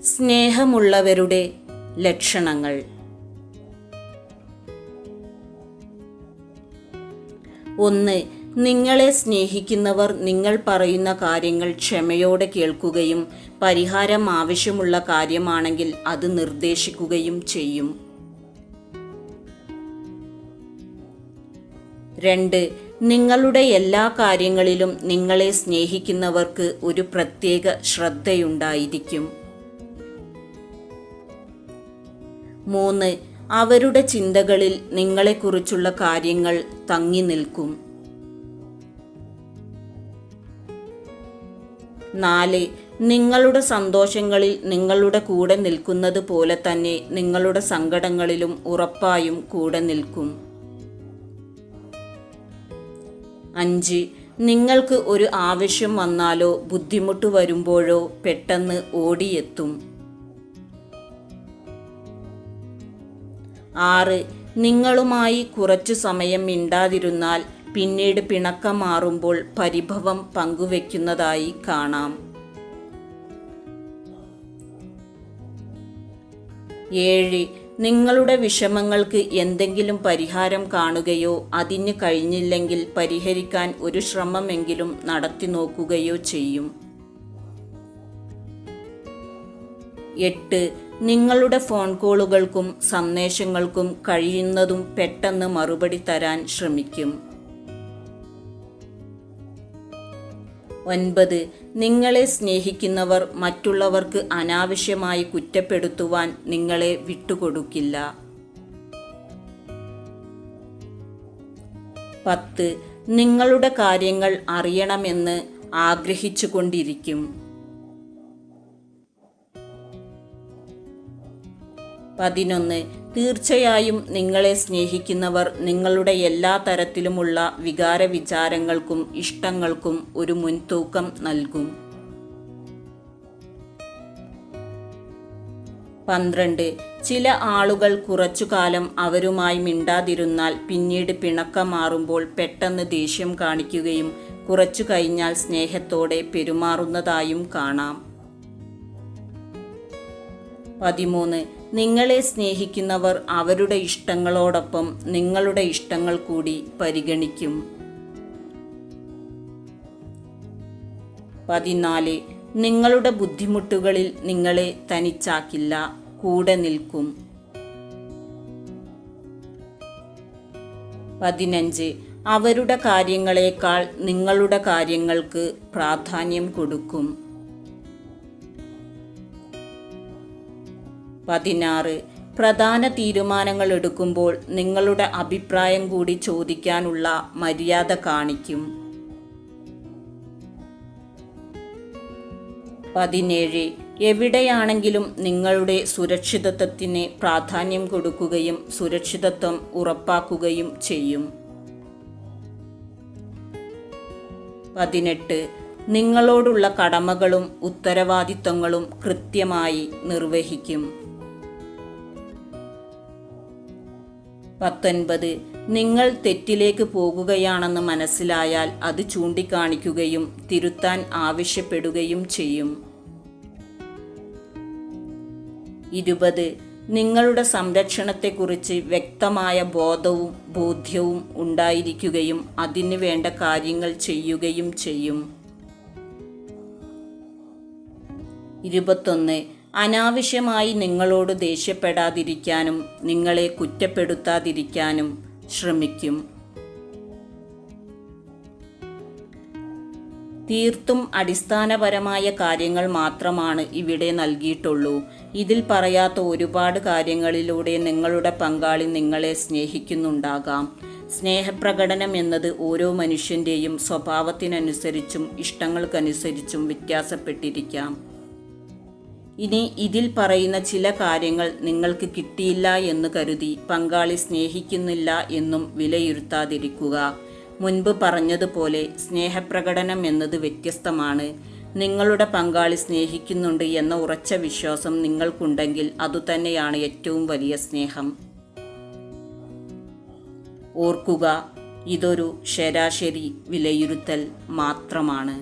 സ്നേഹമുള്ളവരുടെ ലക്ഷണങ്ങൾ. 1. നിങ്ങളെ സ്നേഹിക്കുന്നവർ നിങ്ങൾ പറയുന്ന കാര്യങ്ങൾ ക്ഷമയോടെ കേൾക്കുകയും പരിഹാരം ആവശ്യമുള്ള കാര്യമാണെങ്കിൽ അത് നിർദ്ദേശിക്കുകയും ചെയ്യും. 2. നിങ്ങളുടെ എല്ലാ കാര്യങ്ങളിലും നിങ്ങളെ സ്നേഹിക്കുന്നവർക്ക് ഒരു പ്രത്യേക ശ്രദ്ധയുണ്ടായിരിക്കും. 3. അവരുടെ ചിന്തകളിൽ നിങ്ങളെക്കുറിച്ചുള്ള കാര്യങ്ങൾ തങ്ങി നിൽക്കും. 4. നിങ്ങളുടെ സന്തോഷങ്ങളിൽ നിങ്ങളുടെ കൂടെ നിൽക്കുന്നത് പോലെ തന്നെ നിങ്ങളുടെ സങ്കടങ്ങളിലും ഉറപ്പായും കൂടെ നിൽക്കും. 5. നിങ്ങൾക്ക് ഒരു ആവശ്യം വന്നാലോ ബുദ്ധിമുട്ട് വരുമ്പോഴോ പെട്ടെന്ന് ഓടിയെത്തും. 6. നിങ്ങളുമായി കുറച്ചു സമയം മിണ്ടാതിരുന്നാൽ പിന്നീട് പിണക്കം മാറുമ്പോൾ പരിഭവം പങ്കുവെക്കുന്നതായി കാണാം. 7. നിങ്ങളുടെ വിഷമങ്ങൾക്ക് എന്തെങ്കിലും പരിഹാരം കാണുകയോ അതിന് കഴിഞ്ഞില്ലെങ്കിൽ പരിഹരിക്കാൻ ഒരു ശ്രമമെങ്കിലും നടത്തി നോക്കുകയോ ചെയ്യും. 8. നിങ്ങളുടെ ഫോൺ കോളുകൾക്കും സന്ദേശങ്ങൾക്കും കഴിയുന്നതും പെട്ടെന്ന് മറുപടി തരാൻ ശ്രമിക്കും. 9. നിങ്ങളെ സ്നേഹിക്കുന്നവർ മറ്റുള്ളവർക്ക് അനാവശ്യമായി കുറ്റപ്പെടുത്തുവാൻ നിങ്ങളെ വിട്ടുകൊടുക്കില്ല. 10. നിങ്ങളുടെ കാര്യങ്ങൾ അറിയണമെന്ന് ആഗ്രഹിച്ചുകൊണ്ടിരിക്കും. 11. തീർച്ചയായും നിങ്ങളെ സ്നേഹിക്കുന്നവർ നിങ്ങളുടെ എല്ലാ തരത്തിലുമുള്ള വികാര വിചാരങ്ങൾക്കും ഇഷ്ടങ്ങൾക്കും ഒരു മുൻതൂക്കം നൽകും. 12. ചില ആളുകൾ കുറച്ചുകാലം അവരുമായി മിണ്ടാതിരുന്നാൽ പിന്നീട് പിണക്കം മാറുമ്പോൾ പെട്ടെന്ന് ദേഷ്യം കാണിക്കുകയും കുറച്ചു കഴിഞ്ഞാൽ സ്നേഹത്തോടെ പെരുമാറുന്നതായും കാണാം. 13. നിങ്ങളെ സ്നേഹിക്കുന്നവർ അവരുടെ ഇഷ്ടങ്ങളോടൊപ്പം നിങ്ങളുടെ ഇഷ്ടങ്ങൾ കൂടി പരിഗണിക്കും. 14. നിങ്ങളുടെ ബുദ്ധിമുട്ടുകളിൽ നിങ്ങളെ തനിച്ചാക്കില്ല, കൂടെ നിൽക്കും. 15. അവരുടെ കാര്യങ്ങളെക്കാൾ നിങ്ങളുടെ കാര്യങ്ങൾക്ക് പ്രാധാന്യം കൊടുക്കും. 16. പ്രധാന തീരുമാനങ്ങൾ എടുക്കുമ്പോൾ നിങ്ങളുടെ അഭിപ്രായം കൂടി ചോദിക്കാനുള്ള മര്യാദ കാണിക്കും. 17. എവിടെയാണെങ്കിലും നിങ്ങളുടെ സുരക്ഷിതത്വത്തിന് പ്രാധാന്യം കൊടുക്കുകയും സുരക്ഷിതത്വം ഉറപ്പാക്കുകയും ചെയ്യും. 18. നിങ്ങളോടുള്ള കടമകളും ഉത്തരവാദിത്തങ്ങളും കൃത്യമായി നിർവഹിക്കും. 19. നിങ്ങൾ തെറ്റിലേക്ക് പോകുകയാണെന്ന് മനസ്സിലായാൽ അത് ചൂണ്ടിക്കാണിക്കുകയും തിരുത്താൻ ആവശ്യപ്പെടുകയും ചെയ്യും. 20. നിങ്ങളുടെ സംരക്ഷണത്തെക്കുറിച്ച് വ്യക്തമായ ബോധ്യവും ഉണ്ടായിരിക്കുകയും അതിന് വേണ്ട കാര്യങ്ങൾ ചെയ്യുകയും ചെയ്യും. 21. അനാവശ്യമായി നിങ്ങളോട് ദേഷ്യപ്പെടാതിരിക്കാനും നിങ്ങളെ കുറ്റപ്പെടുത്താതിരിക്കാനും ശ്രമിക്കും. തീർത്തും അടിസ്ഥാനപരമായ കാര്യങ്ങൾ മാത്രമാണ് ഇവിടെ നൽകിയിട്ടുള്ളൂ. ഇതിൽ പറയാത്ത ഒരുപാട് കാര്യങ്ങളിലൂടെ നിങ്ങളുടെ പങ്കാളി നിങ്ങളെ സ്നേഹിക്കുന്നുണ്ടാകാം. സ്നേഹപ്രകടനം എന്നത് ഓരോ മനുഷ്യൻ്റെയും സ്വഭാവത്തിനനുസരിച്ചും ഇഷ്ടങ്ങൾക്കനുസരിച്ചും വ്യത്യാസപ്പെട്ടിരിക്കാം. ഇനി ഇതിൽ പറയുന്ന ചില കാര്യങ്ങൾ നിങ്ങൾക്ക് കിട്ടിയില്ല എന്ന് കരുതി പങ്കാളി സ്നേഹിക്കുന്നില്ല എന്നും വിലയിരുത്താതിരിക്കുക. മുൻപ് പറഞ്ഞതുപോലെ സ്നേഹപ്രകടനം എന്നത് വ്യത്യസ്തമാണ്. നിങ്ങളുടെ പങ്കാളി സ്നേഹിക്കുന്നുണ്ട് എന്ന ഉറച്ച വിശ്വാസം നിങ്ങൾക്കുണ്ടെങ്കിൽ അതുതന്നെയാണ് ഏറ്റവും വലിയ സ്നേഹം. ഓർക്കുക, ഇതൊരു ശരാശരി വിലയിരുത്തൽ മാത്രമാണ്.